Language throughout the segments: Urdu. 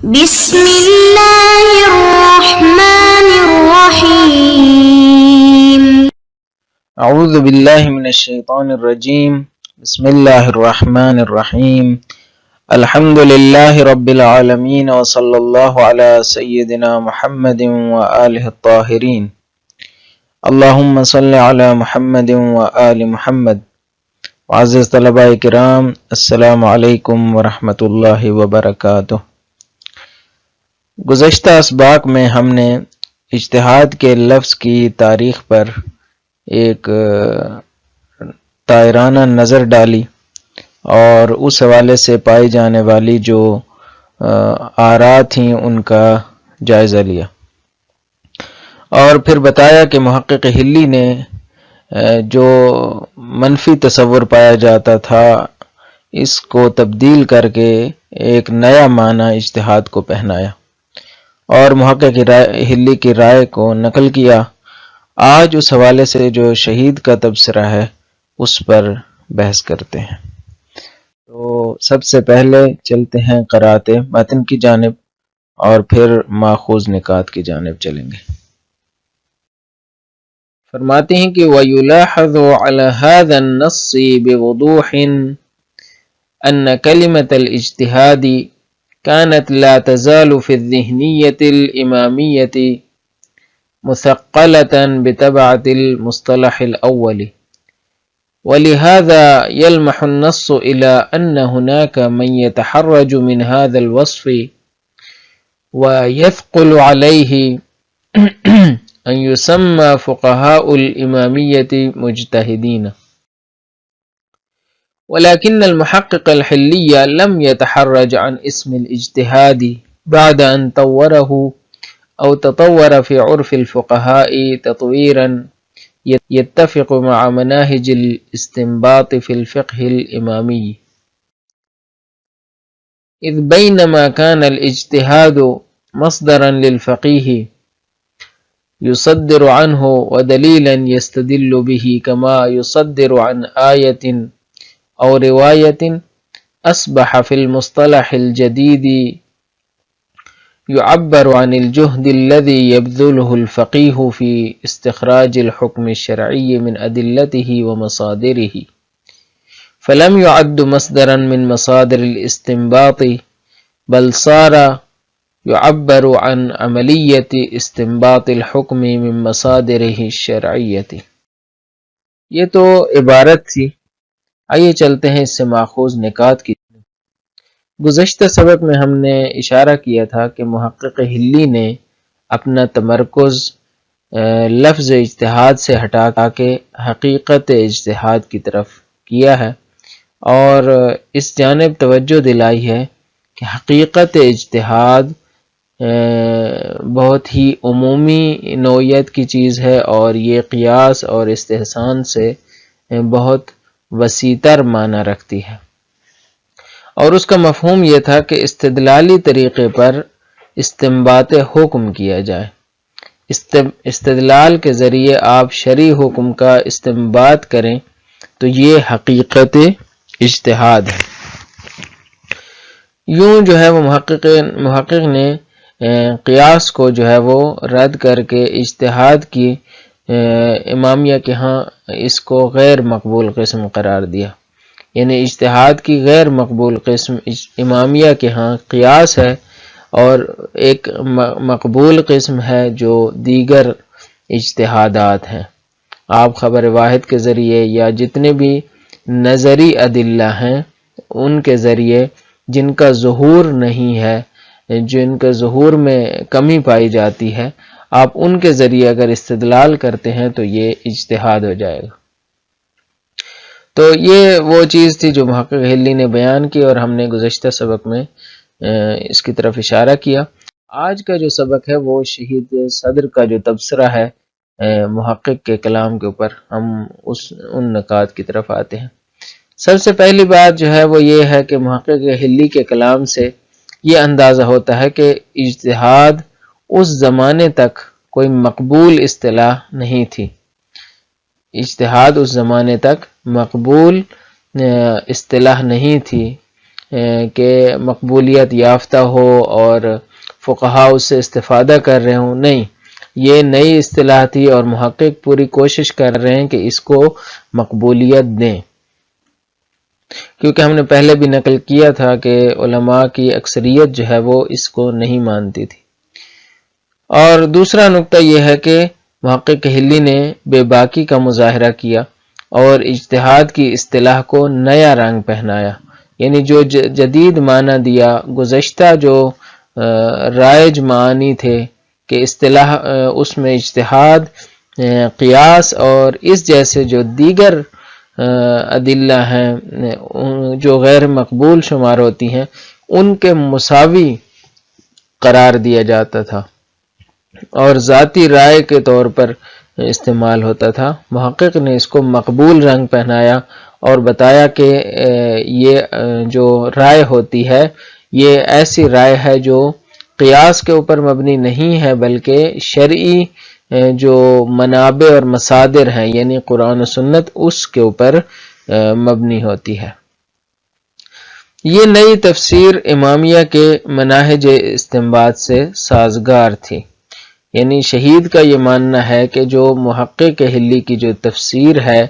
بسم الله الرحمن الرحيم. اعوذ باللہ من الشیطان الرجیم. بسم اللہ الرحمن الرحیم. الحمد للہ رب العالمین وصلی اللہ علی سیدنا محمد وآلہ الطاہرین. اللہم صلی علی محمد وآل محمد. معزز طلباء کرام، السلام علیکم ورحمۃ اللہ وبرکاتہ. گزشتہ اسباق میں ہم نے اجتہاد کے لفظ کی تاریخ پر ایک طائرانہ نظر ڈالی اور اس حوالے سے پائی جانے والی جو آراء تھیں ان کا جائزہ لیا، اور پھر بتایا کہ محقق حلی نے جو منفی تصور پایا جاتا تھا اس کو تبدیل کر کے ایک نیا معنی اجتہاد کو پہنایا اور محقق حلی کی رائے کو نقل کیا. آج اس حوالے سے جو شہید کا تبصرہ ہے اس پر بحث کرتے ہیں. تو سب سے پہلے چلتے ہیں قرأت متن کی جانب اور پھر ماخوذ نکات کی جانب چلیں گے. فرماتے ہیں کہ وَيُلَاحَظُ عَلَى هَذَا النَّصِّ بِوُضُوحٍ أَنَّ كَلِمَةَ الْإِجْتِهَادِ كانت لا تزال في الذهنية الإمامية مثقلة بتبعة المصطلح الأول، ولهذا يلمح النص إلى أن هناك من يتحرج من هذا الوصف ويثقل عليه أن يسمى فقهاء الإمامية مجتهدين، ولكن المحقق الحلي لم يتحرج عن اسم الاجتهاد بعد أن طوره أو تطور في عرف الفقهاء تطويرا يتفق مع مناهج الاستنباط في الفقه الإمامي، إذ بينما كان الاجتهاد مصدرا للفقيه يصدر عنه ودليلا يستدل به كما يصدر عن آية أو رواية، أصبح في المصطلح الجديد يعبر عن الجهد الذي يبذله الفقيه في استخراج الحكم الشرعي من أدلته ومصادره، فلم يعد مصدرا من مصادر الاستنباط بل صار يعبر عن عملية استنباط الحكم من مصادره الشرعية. یہ تو عبارت تھی. آئیے چلتے ہیں اس سے ماخوذ نکات کی. گزشتہ سبق میں ہم نے اشارہ کیا تھا کہ محقق حلی نے اپنا تمرکز لفظ اجتہاد سے ہٹا کے حقیقت اجتہاد کی طرف کیا ہے اور اس جانب توجہ دلائی ہے کہ حقیقت اجتہاد بہت ہی عمومی نوعیت کی چیز ہے اور یہ قیاس اور استحسان سے بہت وسیع تر معنی رکھتی ہے، اور اس کا مفہوم یہ تھا کہ استدلالی طریقے پر استنباط حکم کیا جائے. استدلال کے ذریعے آپ شرعی حکم کا استنباط کریں تو یہ حقیقت اجتہاد ہے. یوں جو ہے وہ محقق نے قیاس کو جو ہے وہ رد کر کے اجتہاد کی امامیہ کے ہاں اس کو غیر مقبول قسم قرار دیا. یعنی اجتہاد کی غیر مقبول قسم امامیہ کے ہاں قیاس ہے اور ایک مقبول قسم ہے جو دیگر اجتہادات ہیں. آپ خبر واحد کے ذریعے یا جتنے بھی نظری ادلہ ہیں ان کے ذریعے جن کا ظہور نہیں ہے، جن کا ظہور میں کمی پائی جاتی ہے، آپ ان کے ذریعے اگر استدلال کرتے ہیں تو یہ اجتہاد ہو جائے گا. تو یہ وہ چیز تھی جو محقق حلی نے بیان کی اور ہم نے گزشتہ سبق میں اس کی طرف اشارہ کیا. آج کا جو سبق ہے وہ شہید صدر کا جو تبصرہ ہے محقق کے کلام کے اوپر، ہم ان نکات کی طرف آتے ہیں. سب سے پہلی بات جو ہے وہ یہ ہے کہ محقق حلی کے کلام سے یہ اندازہ ہوتا ہے کہ اجتہاد اس زمانے تک کوئی مقبول اصطلاح نہیں تھی. اجتہاد اس زمانے تک مقبول اصطلاح نہیں تھی کہ مقبولیت یافتہ ہو اور فقہا اس سے استفادہ کر رہے ہوں، نہیں، یہ نئی اصطلاح تھی اور محقق پوری کوشش کر رہے ہیں کہ اس کو مقبولیت دیں، کیونکہ ہم نے پہلے بھی نقل کیا تھا کہ علماء کی اکثریت جو ہے وہ اس کو نہیں مانتی تھی۔ اور دوسرا نقطہ یہ ہے کہ محقق کحلی نے بے باکی کا مظاہرہ کیا اور اجتہاد کی اصطلاح کو نیا رنگ پہنایا، یعنی جو جدید معنی دیا، گزشتہ جو رائج معانی تھے کہ اصطلاح اس میں اجتہاد، قیاس اور اس جیسے جو دیگر ادلہ ہیں جو غیر مقبول شمار ہوتی ہیں، ان کے مساوی قرار دیا جاتا تھا اور ذاتی رائے کے طور پر استعمال ہوتا تھا۔ محقق نے اس کو مقبول رنگ پہنایا اور بتایا کہ یہ جو رائے ہوتی ہے یہ ایسی رائے ہے جو قیاس کے اوپر مبنی نہیں ہے، بلکہ شرعی جو منابع اور مصادر ہیں یعنی قرآن و سنت، اس کے اوپر مبنی ہوتی ہے۔ یہ نئی تفسیر امامیہ کے مناہج استنباط سے سازگار تھی، یعنی شہید کا یہ ماننا ہے کہ جو محقق کحلی کی جو تفسیر ہے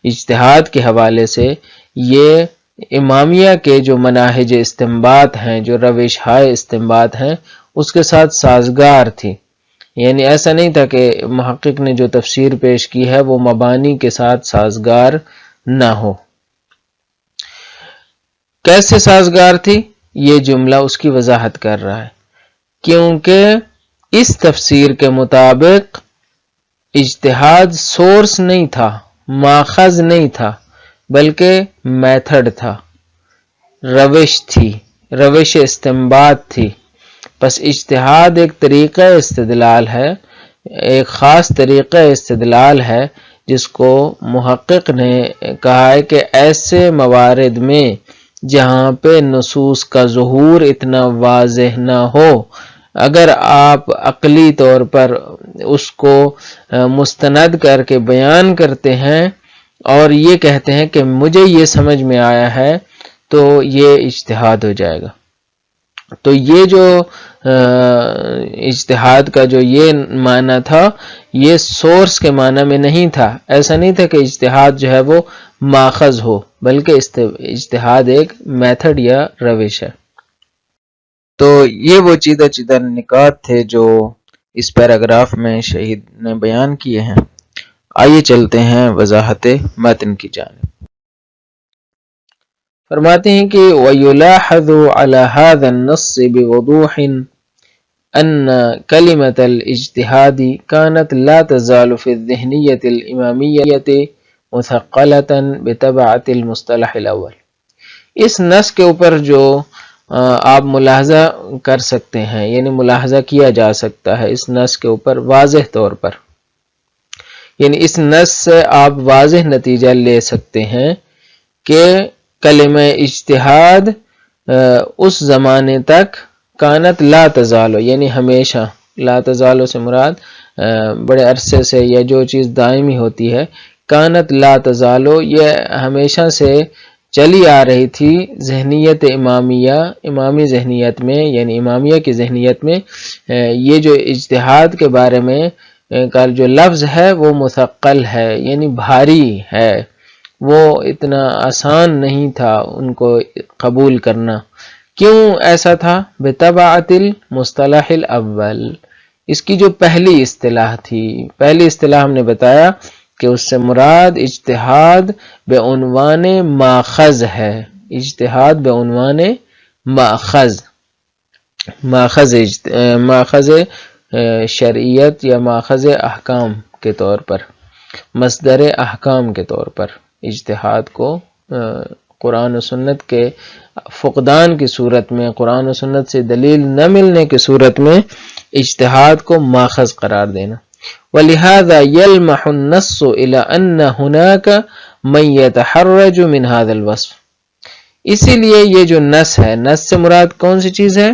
اجتہاد کے حوالے سے، یہ امامیہ کے جو مناہج استنباط ہیں، جو روش ہائے استنباط ہیں، اس کے ساتھ سازگار تھی، یعنی ایسا نہیں تھا کہ محقق نے جو تفسیر پیش کی ہے وہ مبانی کے ساتھ سازگار نہ ہو۔ کیسے سازگار تھی؟ یہ جملہ اس کی وضاحت کر رہا ہے، کیونکہ اس تفسیر کے مطابق اجتہاد سورس نہیں تھا، ماخذ نہیں تھا، بلکہ میتھڈ تھا، روش تھی، روش استنباط تھی۔ پس اجتہاد ایک طریقہ استدلال ہے، ایک خاص طریقہ استدلال ہے جس کو محقق نے کہا ہے کہ ایسے موارد میں جہاں پہ نصوص کا ظہور اتنا واضح نہ ہو، اگر آپ عقلی طور پر اس کو مستند کر کے بیان کرتے ہیں اور یہ کہتے ہیں کہ مجھے یہ سمجھ میں آیا ہے، تو یہ اجتہاد ہو جائے گا۔ تو یہ جو اجتہاد کا جو یہ معنی تھا، یہ سورس کے معنی میں نہیں تھا۔ ایسا نہیں تھا کہ اجتہاد جو ہے وہ ماخذ ہو، بلکہ اجتہاد ایک میتھڈ یا روش ہے۔ تو یہ وہ چیدہ نکات تھے جو اس پیراگراف میں شہید نے بیان کیے ہیں۔ آئیے چلتے ہیں وضاحت متن کی جانب۔ فرماتے ہیں کہ وَيُلَاحَظُ عَلَى هَذَا النَّصِّ بِوُضُوحٍ أَنَّ كَلِمَةَ الْإِجْتِهَادِ كَانَتْ لَا تَزَالُ فِي الذِّهْنِيَّةِ الْإِمَامِيَّةِ مُثَقَّلَةً بِتَبْعَةِ الْمُصْطَلَحِ الْأَوَّلِ۔ اس نص کے اوپر جو آپ ملاحظہ کر سکتے ہیں، یعنی ملاحظہ کیا جا سکتا ہے اس نص کے اوپر واضح طور پر، یعنی اس نص سے آپ واضح نتیجہ لے سکتے ہیں کہ کلمہ اجتہاد اس زمانے تک کانت لا تزالو، یعنی ہمیشہ، لا تزالو سے مراد بڑے عرصے سے یا جو چیز دائمی ہوتی ہے، کانت لا تزالو یہ ہمیشہ سے چلی آ رہی تھی ذہنیت امامیہ، امامی ذہنیت میں، یعنی امامیہ کی ذہنیت میں یہ جو اجتہاد کے بارے میں کا جو لفظ ہے وہ مثقل ہے، یعنی بھاری ہے، وہ اتنا آسان نہیں تھا ان کو قبول کرنا۔ کیوں ایسا تھا؟ بتبعۃ المصطلح الاول، اس کی جو پہلی اصطلاح تھی، پہلی اصطلاح ہم نے بتایا کہ اس سے مراد اجتہاد بعنوان ماخذ ہے، اجتہاد بعنوان ماخذ، ماخذ شرعیت یا ماخذ احکام کے طور پر، مصدر احکام کے طور پر اجتہاد کو قرآن و سنت کے فقدان کی صورت میں، قرآن و سنت سے دلیل نہ ملنے کی صورت میں اجتہاد کو ماخذ قرار دینا۔ وَلِهَذَا يَلْمَحُ النَّصُّ إِلَىٰ أَنَّ هُنَاكَ مَن يَتَحَرَّجُ مِنْ هَذَا الْوَصْفِ، اسی لیے یہ جو نص ہے، نص سے مراد کون سی چیز ہے؟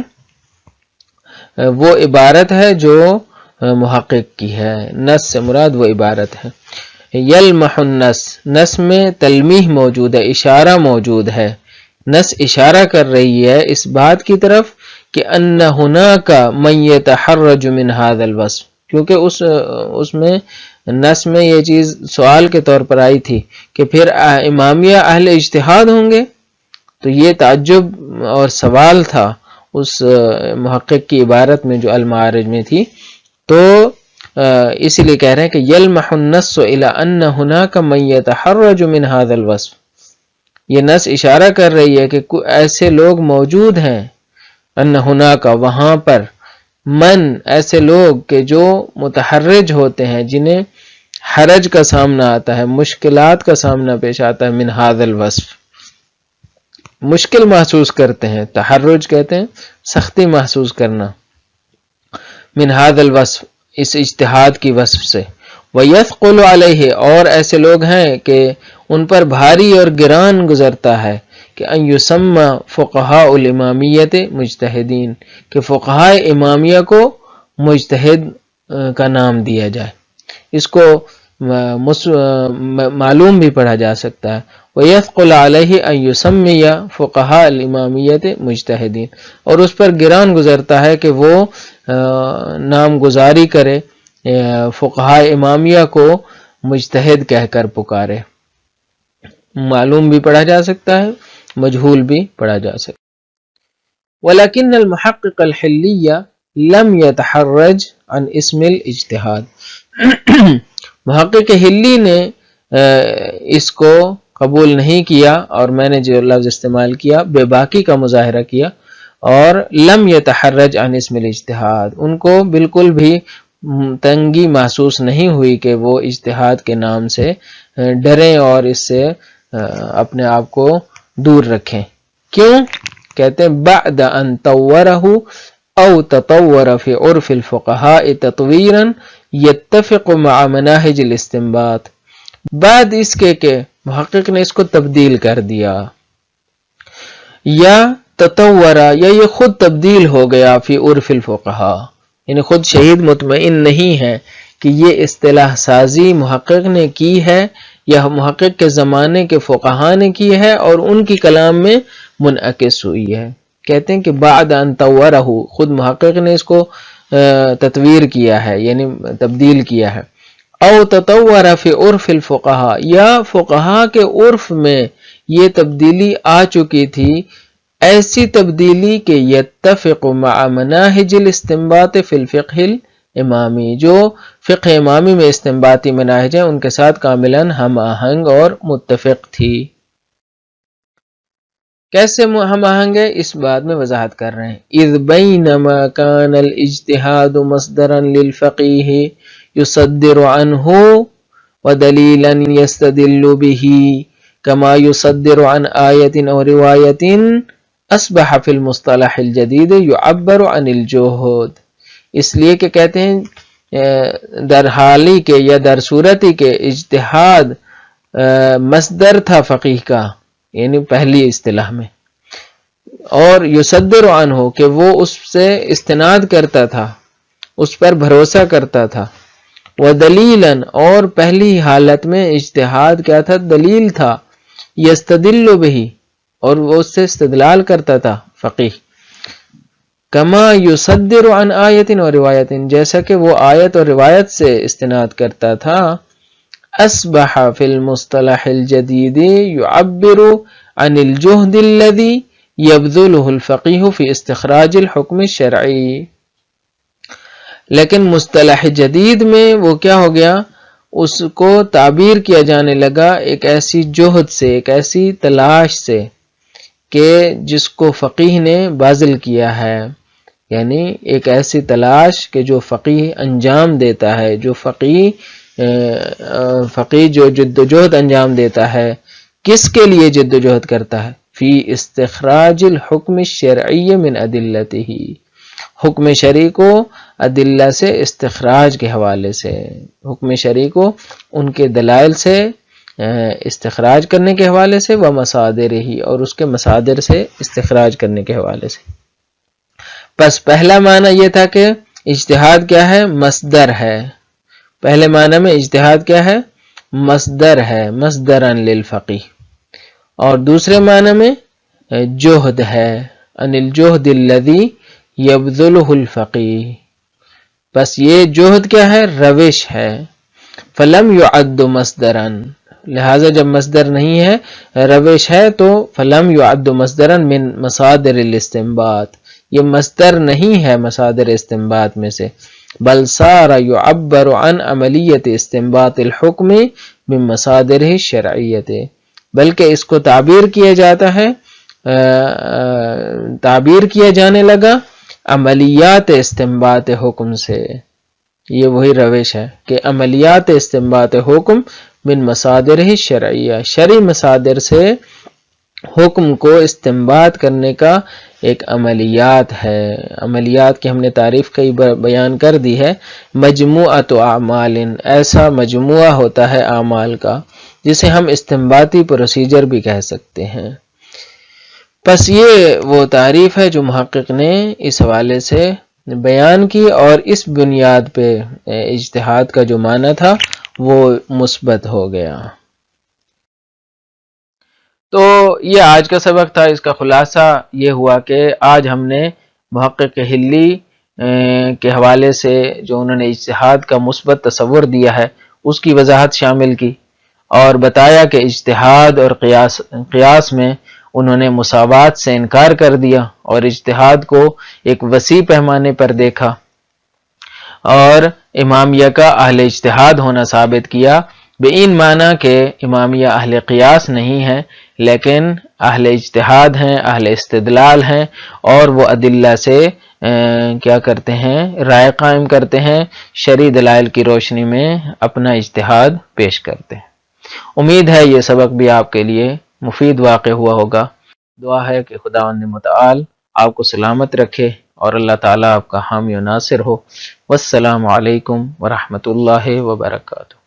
وہ عبارت ہے جو محقق کی ہے، نص سے مراد وہ عبارت ہے۔ یلمح النص، نص میں تلمیح موجود ہے، اشارہ موجود ہے نص اشارہ کر رہی ہے اس بات کی طرف کہ ان ہناک من یتحرج من ھذا الوصف، کیونکہ اس میں نص میں یہ چیز سوال کے طور پر آئی تھی کہ پھر امامیہ اہل اجتہاد ہوں گے، تو یہ تعجب اور سوال تھا اس محقق کی عبارت میں جو المعارج میں تھی، تو اسی لیے کہہ رہے ہیں کہ یلمح النص الی ان ہناک من یتحرج من ھذا الوصف، یہ نص اشارہ کر رہی ہے کہ ایسے لوگ موجود ہیں، ان ہناک وہاں پر، من ایسے لوگ کہ جو متحرج ہوتے ہیں، جنہیں حرج کا سامنا آتا ہے، مشکلات کا سامنا پیش آتا ہے، من ھذا الوصف، مشکل محسوس کرتے ہیں، تحرج کہتے ہیں سختی محسوس کرنا، من ھذا الوصف اس اجتہاد کی وصف سے، وَيَثْقُلُ عَلَيْهِ اور ایسے لوگ ہیں کہ ان پر بھاری اور گران گزرتا ہے کہ ان یسمى فقہاء الامامیت مجتہدین، کہ فقہاء امامیہ کو مجتہد کا نام دیا جائے، اس کو معلوم بھی پڑھا جا سکتا ہے، وَيَثْقُلُ عَلَيْهِ أَن يُسَمِّيَ فُقَهَاءَ الْإِمَامِيَّةِ مُجْتَهِدِينَ، اور اس پر گران گزرتا ہے کہ وہ نام گزاری کرے فقہاء امامیہ کو مجتہد کہہ کر پکارے، معلوم بھی پڑھا جا سکتا ہے، مجہول بھی پڑھا جا سکتا ہے۔ وَلَكِنَّ الْمُحَقِّقَ الْحِلِّيَّ لَمْ يَتَحَرَّجْ عَنْ اسْمِ الْاجْتِہَاد، محقق حلی نے اس کو قبول نہیں کیا، اور میں نے جو لفظ استعمال کیا بے باکی کا مظاہرہ کیا، اور لم یتحرج عن اسم الاجتہاد، ان کو بالکل بھی تنگی محسوس نہیں ہوئی کہ وہ اجتہاد کے نام سے ڈریں اور اس سے اپنے آپ کو دور رکھیں۔ کیوں؟ کہتے ہیں بعد ان طورہ او تطور فی عرف الفقہاء تطویرا یتفق مع مناہج الاستنباط، بعد اس کے کہ محقق نے اس کو تبدیل کر دیا، یا تطورا، یا یہ خود تبدیل ہو گیا فی عرف الفقہاء، یعنی خود شہید مطمئن نہیں ہے کہ یہ اصطلاح سازی محقق نے کی ہے یا محقق کے زمانے کے فقہاء نے کی ہے اور ان کی کلام میں منعکس ہوئی ہے۔ کہتے ہیں کہ بعد ان طورہ، خود محقق نے اس کو تطویر کیا ہے، یعنی تبدیل کیا ہے، او تطور فی عرف الفقہاء، یا فقہاء کے عرف میں یہ تبدیلی آ چکی تھی، ایسی تبدیلی کہ یتفق مع مناہج الاستنباط فی الفقہ الامامی، جو فقہ امامی میں استنباطی مناہج ہیں ان کے ساتھ کاملاً ہم آہنگ اور متفق تھی۔ کیسے ہم آہنگ ہے اس بات میں وضاحت کر رہے ہیں۔ اذ بینما کان الاجتہاد مصدرا للفقیہ یصدر عنہ ودلیلا یستدل به کما یصدر عن آیت او روایت، اصبح فی المصطلح الجدید یعبر عن الجہود، اس لیے کہ کہتے ہیں در حالی کے یا در صورتی کے اجتہاد مصدر تھا فقیہ کا، یعنی پہلی اصطلاح میں، اور یصدر عنہ کہ وہ اس سے استناد کرتا تھا، اس پر بھروسہ کرتا تھا، ودلیلا اور پہلی حالت میں اجتہاد کیا تھا؟ دلیل تھا، یستدل به اور وہ اس سے استدلال کرتا تھا فقیہ، کما یصدر عن آیت و روایت جیسا کہ وہ آیت اور روایت سے استناد کرتا تھا، اصبح فی المصطلح الجدید یعبر عن الجہد الذی یبذلہ الفقیہ فی استخراج الحکم الشرعی، لیکن مصطلح جدید میں وہ کیا ہو گیا؟ اس کو تعبیر کیا جانے لگا ایک ایسی جہد سے، ایک ایسی تلاش سے کہ جس کو فقیہ نے باذل کیا ہے، یعنی ایک ایسی تلاش کہ جو فقیہ انجام دیتا ہے، جو فقیہ جو جد و جہد انجام دیتا ہے، کس کے لیے جد و جہد کرتا ہے؟ فی استخراج الحکم الشرعی من ادلتہ، حکم شرعی کو ادلہ سے استخراج کے حوالے سے، حکم شرعی کو ان کے دلائل سے استخراج کرنے کے حوالے سے، و مصادر ہی اور اس کے مصادر سے استخراج کرنے کے حوالے سے۔ پس پہلا معنی یہ تھا کہ اجتہاد کیا ہے؟ مصدر ہے، پہلے معنی میں اجتہاد کیا ہے؟ مصدر ہے، مصدرا للفقیہ، اور دوسرے معنی میں جہد ہے، ان الجہد الذی یبذلہ الفقیہ، بس یہ جہد کیا ہے؟ روش ہے۔ فلم یعد مصدرا، لہذا جب مصدر نہیں ہے روش ہے تو فلم یعد مصدرا من مصادر الاستنباط، یہ مصدر نہیں ہے مصادر استنباط میں سے، بل صار یعبر عن عملیت استنباط الحکم من مصادرہ الشرعیت، بلکہ اس کو تعبیر کیا جاتا ہے، تعبیر کیا جانے لگا عملیات استنباط حکم سے۔ یہ وہی روش ہے کہ عملیات استنباط حکم من مصادر شرعیہ، شرعی مصادر سے حکم کو استنباط کرنے کا ایک عملیات ہے۔ عملیات کی ہم نے تعریف کئی بار بیان کر دی ہے، مجموعۃ اعمال، ایسا مجموعہ ہوتا ہے اعمال کا جسے ہم استنباطی پروسیجر بھی کہہ سکتے ہیں۔ بس یہ وہ تعریف ہے جو محقق نے اس حوالے سے بیان کی، اور اس بنیاد پہ اجتہاد کا جو معنی تھا وہ مثبت ہو گیا۔ تو یہ آج کا سبق تھا، اس کا خلاصہ یہ ہوا کہ آج ہم نے محقق حلی کے حوالے سے جو انہوں نے اجتہاد کا مثبت تصور دیا ہے اس کی وضاحت شامل کی، اور بتایا کہ اجتہاد اور قیاس میں انہوں نے مساوات سے انکار کر دیا اور اجتہاد کو ایک وسیع پیمانے پر دیکھا، اور امامیہ کا اہل اجتہاد ہونا ثابت کیا، بِإِن معنی کہ امامیہ اہل قیاس نہیں ہے لیکن اہل اجتہاد ہیں، اہل استدلال ہیں، اور وہ ادلہ سے کیا کرتے ہیں؟ رائے قائم کرتے ہیں، شرعی دلائل کی روشنی میں اپنا اجتہاد پیش کرتے ہیں۔ امید ہے یہ سبق بھی آپ کے لیے مفید واقع ہوا ہوگا۔ دعا ہے کہ خداوند متعال آپ کو سلامت رکھے اور اللہ تعالیٰ آپ کا حامی و ناصر ہو۔ والسلام علیکم ورحمۃ اللہ وبرکاتہ۔